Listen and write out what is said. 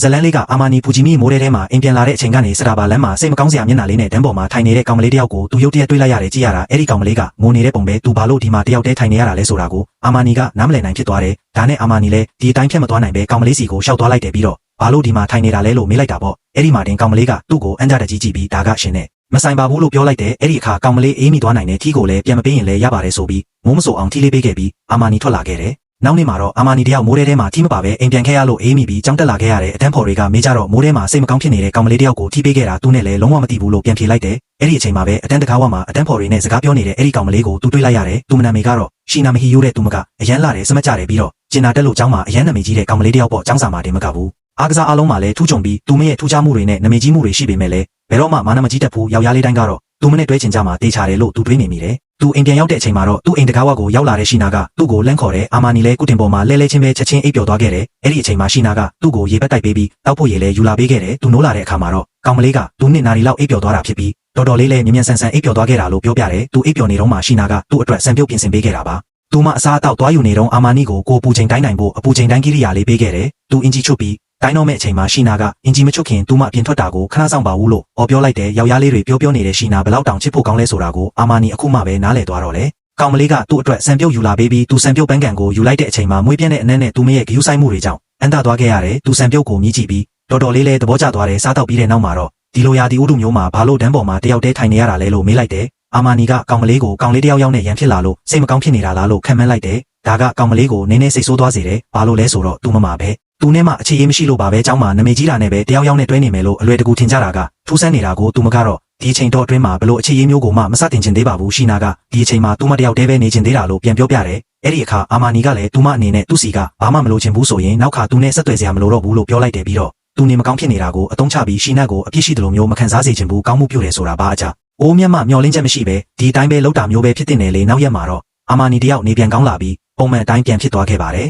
ဇလန်းလေးကအာမာနီပူဂျီမီမိုးထဲမှာအိမ်ပြန်လာတဲ့အချိန်ကနေစတာပါလမ်းမှာစိတ်မကောင်းစရာမျက်နှာလေးနဲ့တန်းပေါ်မှာထိုင်နေတဲ့ကောင်မလေးတယောက်ကိုသူရုတ်တရက်တွေးလိုက်ရတယ်ကြည့်ရတာအဲ့ဒီကောင်မလေးကငိုနေတဲ့ပုံပဲသူဘာလို့ဒီမှာတယောက်တည်းထိုင်နေရတာလဲဆိုတာကိုအာမာနီကနားမလည်နိုင်ဖြစ်သွားတယ်ဒါနဲ့အာမာနီလည်းဒီအတိုင်းဖြတ်မသွားနိုင်ပဲကောင်မလေးစီကိုရှောက်သွားလိုက်တယ်ပြီးတော့ဘာလို့ဒီမှာထိုင်နေတာလဲလို့မေးလိုက်တာပေါ့အဲ့ဒီမှာတင်ကောင်မလေးကသူ့ကိုအန်ကြတကြီးကြည့်ပြီးဒါကရှင်နဲ့မဆိုင်ပါဘူးလို့ပြောလိုက်တယ်အဲ့ဒီအခါကောင်မလေးအေးမိသွားနိုင်တယ်ထီကိုလည်းပြန်မပေးရင်လည်းရပါတယ်ဆိုပြီးမိုးမဆိုအောင်ထီလေးပေးခဲ့ပြီးအာမာနီထွက်လာခဲ့တယ်နောက်နေ့မှာတော့အာမာနီတယောက်မိုးထဲမှာထီမပါပဲအိမ်ပြန်ခဲ့ရလို့အေးမိပြီးကြောင်းတက်လာခဲ့ရတဲ့အတန်းဖော်တွေကမေးကြတော့မိုးထဲမှာစိတ်မကောင်းဖြစ်နေတဲ့ကောင်မလေးတယောက်ကိုထီပေးခဲ့တာသူနဲ့လည်းလုံးဝမသိဘူးလို့ပြန်ဖြေလိုက်တယ်အဲ့ဒီအချိန်မှာပဲအတန်းတကားဝမှာအတန်းဖော်တွေနဲ့စကားပြောနေတဲ့အဲ့ဒီကောင်မလေးကိုသူတွေးလိုက်ရတယ်သူမနာမေကတော့ရှီနာမဟီယိုတဲ့သူမကအရန်လာတယ်စမကြတယ်ပြီးတော့ကျင်နာတက်လို့ကျောင်းမှာအရန်နာမေကြီးတဲ့ကောင်မလေးတယောက်ပေါ့ကျောင်းစာမှာတင်မကဘူးအားကစားအားလုံးမှာလည်းထူးချွန်ပြီးသူမရဲ့ထူးခြားမှုတွေနဲ့နာမည်ကြီးမှုတွေရှိပေမဲ့လည်းဘယ်တော့မှမာနမကြီးတတ်ဘူးယောက်ျားလေးတိုင်းကတော့သူမနဲ့တွဲချင်ကြမှာတေးချတယ်လို့သူတွေးနေမိတယ်သူအိမ်ပြန်ရောက်တဲ့အချိန်မှာတော့သူ့အိမ်တကားဝကိုရောက်လာတဲ့ရှီနာကသူ့ကိုလန့်ခေါ်တယ်အာမာနီလည်းကုတင်ပေါ်မှာလဲလဲချင်းပဲချက်ချင်းအိပ်ပျော်သွားခဲ့တယ်အဲ့ဒီအချိန်မှာရှီနာကသူ့ကိုရေပက်တိုက်ပေးပြီးတောက်ဖို့ရေလည်းယူလာပေးခဲ့တယ်သူနိုးလာတဲ့အခါမှာတော့ကောင်မလေးကသူနှစ်နာရီလောက်အိပ်ပျော်သွားတာဖြစ်ပြီးတော်တော်လေးလည်းမြ мян ဆန်ဆန်အိပ်ပျော်သွားခဲ့တာလို့ပြောပြတယ်သူအိပ်ပျော်နေတော့မှရှီနာကသူ့အတွက်စံပြုတ်ပြင်ဆင်ပေးခဲ့တာပါသူမအစားအသောက်သွားယူနေတော့အာမာနီကိုကိုပူချိန်တိုင်းနိုင်ဖို့အပူချိန်တိုင်းကိရိယာလေးပေးခဲ့တယ်သူအင်ဂျီချွတ်ပြီးတိုင်းတော့မဲ့အချိန်မှာရှီနာကအင်ဂျီမချွတ်ခင်သူမအပြင်ထွက်တာကိုခဏဆောင်ပါဘူးလို့ပြောလိုက်တယ်ယောက်ျားလေးတွေပြောနေတဲ့ရှီနာဘလောက်တောင်ချစ်ဖို့ကောင်းလဲဆိုတာကိုအာမာနီအခုမှပဲနားလည်သွားတော့တယ်ကောင်မလေးကသူ့အတွက်စံပြုတ်ယူလာပေးပြီးသူစံပြုတ်ပန်းကန်ကိုယူလိုက်တဲ့အချိန်မှာမွေးပြင်းတဲ့အနက်နဲ့သူမရဲ့ဂယုဆိုင်မှုတွေကြောင့်အန်တာသွားခဲ့ရတယ်သူစံပြုတ်ကိုမြည်ကြည့်ပြီးတော်တော်လေးလဲသဘောကျသွားတယ်စားတော့ပြီးတဲ့နောက်မှာတော့ဒီလိုရာဒီဥတုမျိုးမှာဘာလို့တန်းပေါ်မှာတယောက်တည်းထိုင်နေရတာလဲလို့မေးလိုက်တယ်အာမာနီကကောင်မလေးကိုကောင်လေးတယောက်ယောက်နဲ့ရန်ဖြစ်လာလို့စိတ်မကောင်းဖြစ်နေတာလားလို့ခံမှန်းလိုက်တယ်ဒါကကောင်မလေးကိုနည်းနည်းစိတ်ဆိုးသွားစေတယ်ဘာလို့လဲဆိုတော့သူမမှာပဲသူနဲ့မှအခြေရေးမရှိလို့ပါပဲเจ้าမှာနမေကြီးတာနဲ့ပဲတယောက်ယောက်နဲ့တွဲနေမယ်လို့အလွယ်တကူထင်ကြတာကထူးဆန်းနေတာကိုသူမကတော့ဒီအချိန်တော့အတွင်းမှာဘလို့အခြေရေးမျိုးကိုမှမစတင်ချင်သေးပါဘူးရှီနာကဒီအချိန်မှာသူမတယောက်တည်းပဲနေချင်သေးတာလို့ပြန်ပြောပြတယ်အဲ့ဒီအခါအာမာနီကလည်းသူမအနေနဲ့သူ့စီကဘာမှမလိုချင်ဘူးဆိုရင်နောက်ခါသူနဲ့ဆက်သွယ်စရာမလိုတော့ဘူးလို့ပြောလိုက်တယ်ပြီးတော့သူနေမကောင်းဖြစ်နေတာကိုအသုံးချပြီးရှီနာကိုအပြစ်ရှိတယ်လို့မျိုးမခံစားစေချင်ဘူးကောင်းမှုပြုတယ်ဆိုတာပါအကြအိုးမျက်မှမျောလင်းချက်မရှိပဲဒီအတိုင်းပဲလောက်တာမျိုးပဲဖြစ်တင်တယ်လေနောက်ရက်မှာတော့အာမာနီတယောက်နေပြန်ကောင်းလာပြီးပုံမှန်အတိုင်းပြန်ဖြစ်သွားခဲ့ပါတယ်